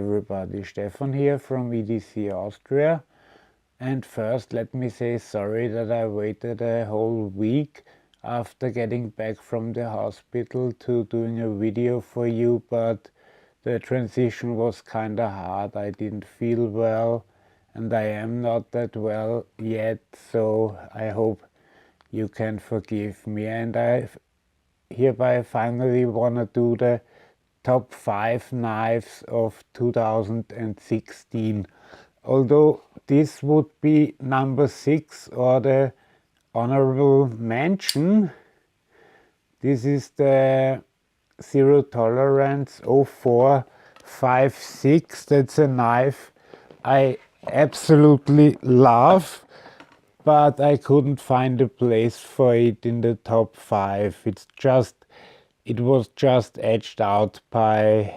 everybody, Stefan here from EDC Austria. And first let me say sorry that I waited a whole week after getting back from the hospital to doing a video for you, but the transition was kinda hard. I didn't feel well and I am not that well yet, so I hope you can forgive me. And I hereby finally wanna do the top 5 knives of 2016. Although this would be number 6 or the honorable mention, this is the Zero Tolerance 0456. That's a knife I absolutely love, but I couldn't find a place for it in the top 5. It was just edged out by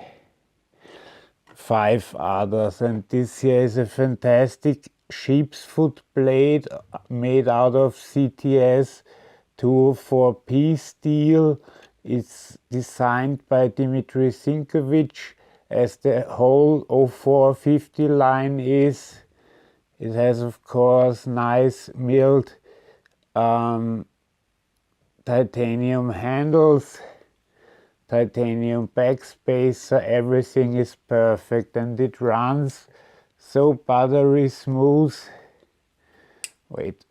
5 others, and this here is a fantastic sheep's foot blade made out of CTS 204P steel. It's designed by Dmitry Sinkovich, as the whole 0450 line is. It has, of course, nice milled titanium handles, titanium backspacer. Everything is perfect, and it runs so buttery smooth. Wait,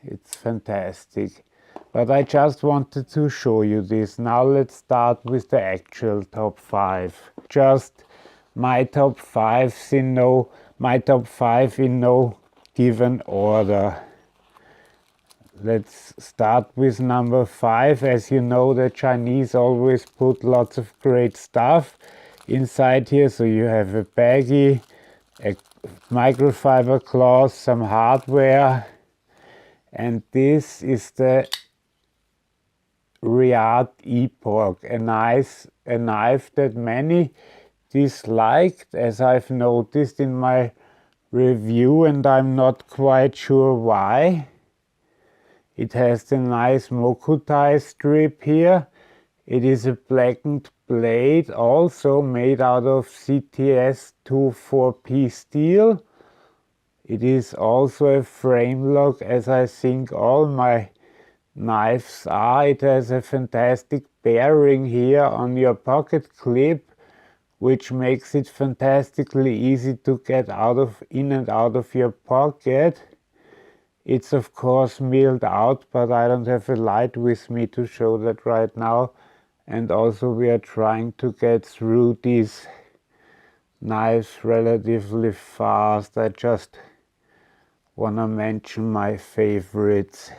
it's fantastic. But I just wanted to show you this. Now let's start with the actual top 5. Just my top 5 in no given order. Let's start with number 5. As you know, the Chinese always put lots of great stuff inside here. So you have a baggie, a microfiber cloth, some hardware, and this is the Riyadh Epoch, a knife that many disliked, as I've noticed in my review, and I'm not quite sure why. It has the nice Mokutai strip here. It is a blackened blade, also made out of CTS 24P steel. It is also a frame lock, as I think all my knives are. It has a fantastic bearing here on your pocket clip, which makes it fantastically easy to get in and out of your pocket. It's of course milled out, but I don't have a light with me to show that right now. And also we are trying to get through these knives relatively fast. I just wanna mention my favorites.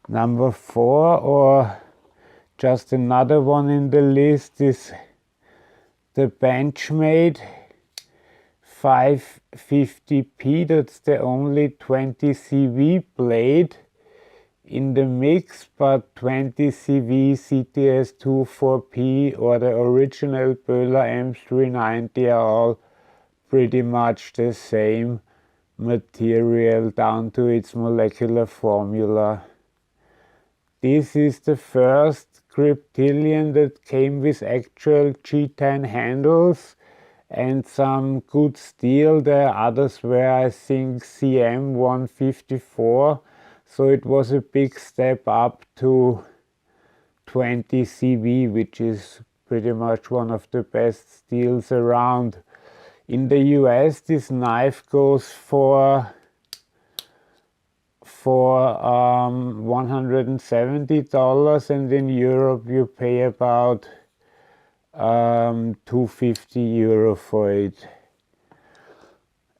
Number 4, or just another one in the list, is the Benchmade 550P. That's the only 20 CV blade in the mix, but 20 CV CTS 24P or the original Böhler M390 are all pretty much the same material down to its molecular formula. This is the first Cryptillion that came with actual G10 handles and some good steel. The others were, I think, CM 154, so it was a big step up to 20 CV, which is pretty much one of the best steels around. In the US, this knife goes for $170, and in Europe you pay about €250 for it.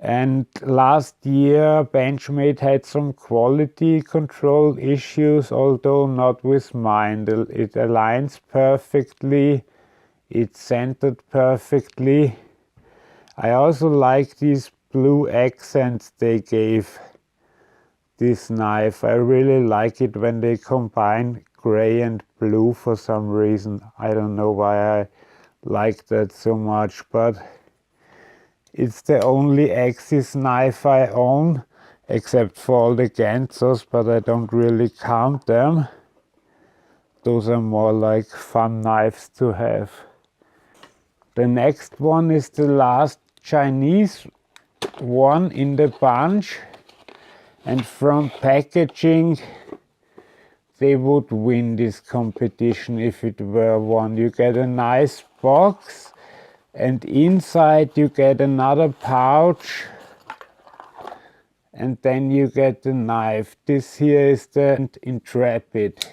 And last year Benchmade had some quality control issues, although not with mine. It aligns perfectly, it's centered perfectly. I also like these blue accents they gave this knife. I really like it when they combine gray and blue for some reason. I don't know why I like that so much, but it's the only Axis knife I own, except for all the Gansos, but I don't really count them. Those are more like fun knives to have. The next one is the last Chinese one in the bunch, and from packaging they would win this competition if it were one. You get a nice box, and inside you get another pouch, and then you get the knife. This here is the Intrepid.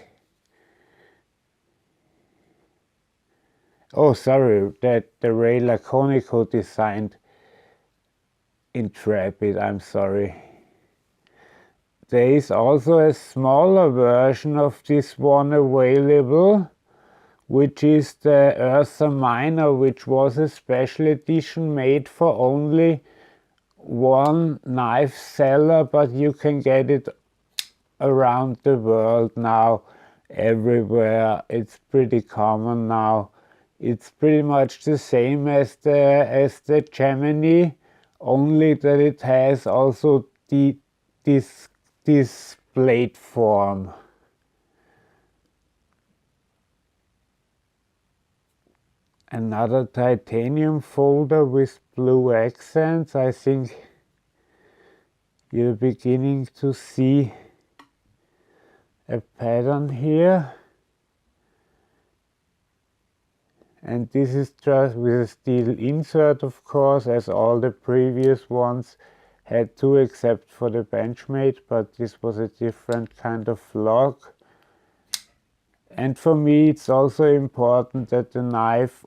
Oh, sorry, that the Ray Laconico designed Intrepid, I'm sorry. There is also a smaller version of this one available, which is the Ursa Minor, which was a special edition made for only one knife seller, but you can get it around the world now, everywhere. It's pretty common now. It's pretty much the same as the Gemini, only that it has also this blade form. Another titanium folder with blue accents. I think you're beginning to see a pattern here. And this is just with a steel insert, of course, as all the previous ones had to, except for the Benchmade, but this was a different kind of lock. And for me it's also important that the knife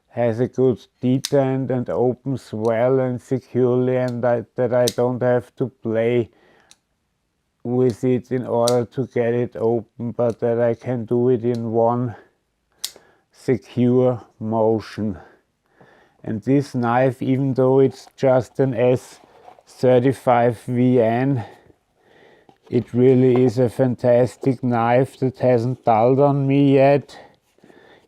has a good detent and opens well and securely, and that I don't have to play with it in order to get it open, but that I can do it in one secure motion. And this knife, even though it's just an S35VN, it really is a fantastic knife that hasn't dulled on me yet,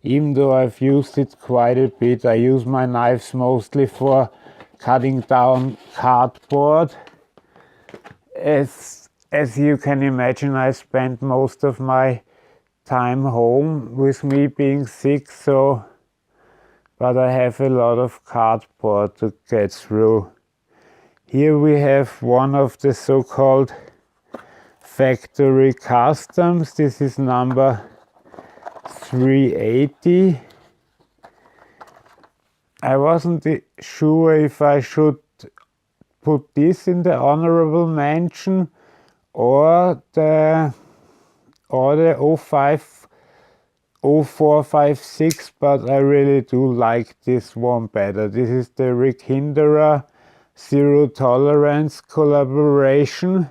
even though I've used it quite a bit. I use my knives mostly for cutting down cardboard. As you can imagine, I spend most of my time home with me being sick, but I have a lot of cardboard to get through. Here we have one of the so-called factory customs. This is number 380. I wasn't sure if I should put this in the honorable mention or the 0456, but I really do like this one better. This is the Rick Hinderer Zero Tolerance collaboration.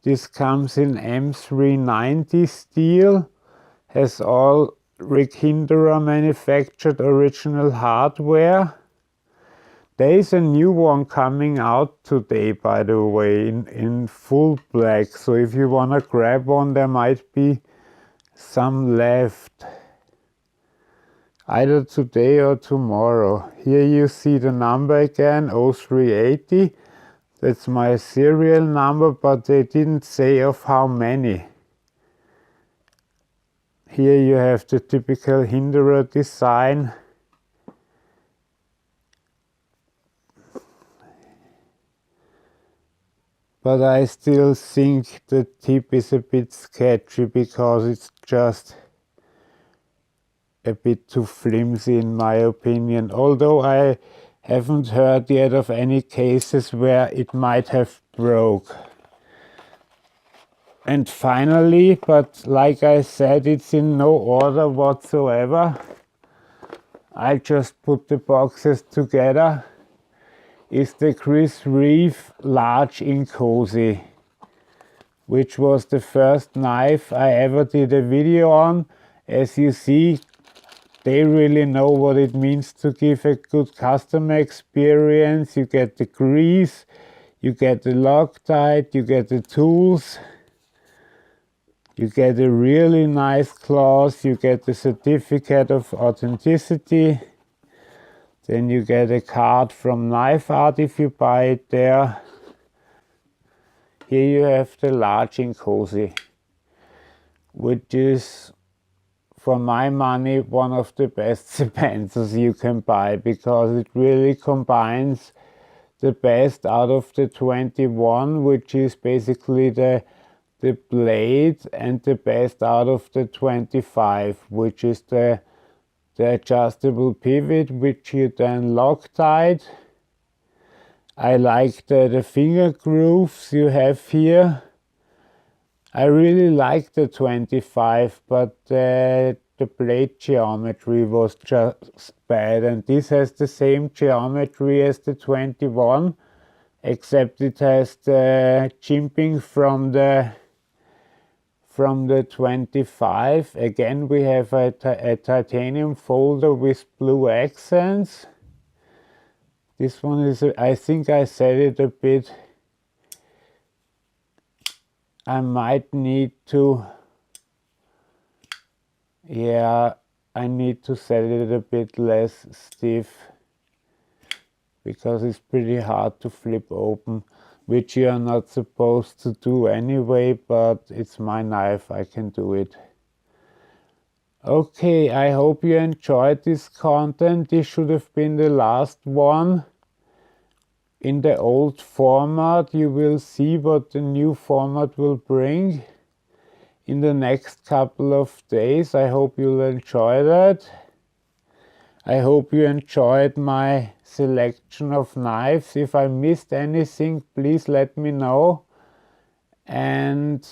This comes in M390 steel, has all Rick Hinderer manufactured original hardware. There is a new one coming out today, by the way, in full black, so if you want to grab one, there might be some left, either today or tomorrow. Here you see the number again, 0380. That's my serial number, but they didn't say of how many. Here you have the typical Hinderer design. But I still think the tip is a bit sketchy because it's just a bit too flimsy in my opinion. Although I haven't heard yet of any cases where it might have broke. And finally, but like I said, it's in no order whatsoever. I just put the boxes together. Is the Chris Reeve Large Inkosi, which was the first knife I ever did a video on. As you see, they really know what it means to give a good customer experience. You get the grease, you get the Loctite, you get the tools, you get a really nice cloth, you get the certificate of authenticity. Then you get a card from Knife Art if you buy it there. here you have the large and cozy, which is, for my money, one of the best pencils you can buy, because it really combines the best out of the 21, which is basically the blade, and the best out of the 25, which is the adjustable pivot, which you then Loctite. I like the finger grooves you have here. I really like the 25, but the blade geometry was just bad, and this has the same geometry as the 21, except it has the jimping from the 25. Again, we have a titanium folder with blue accents. This one is, I think I said it a bit. I might need to, yeah, I need to set it a bit less stiff, because it's pretty hard to flip open, which you are not supposed to do anyway, but it's my knife, I can do it. Okay, I hope you enjoyed this content. This should have been the last one. In the old format, you will see what the new format will bring in the next couple of days. I hope you'll enjoy that. I hope you enjoyed my selection of knives. If I missed anything, please let me know. And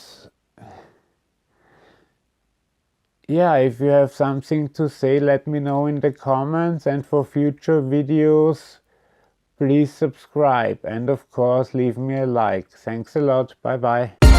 yeah, if you have something to say, let me know in the comments. And for future videos, please subscribe. And of course, leave me a like. Thanks a lot. Bye bye.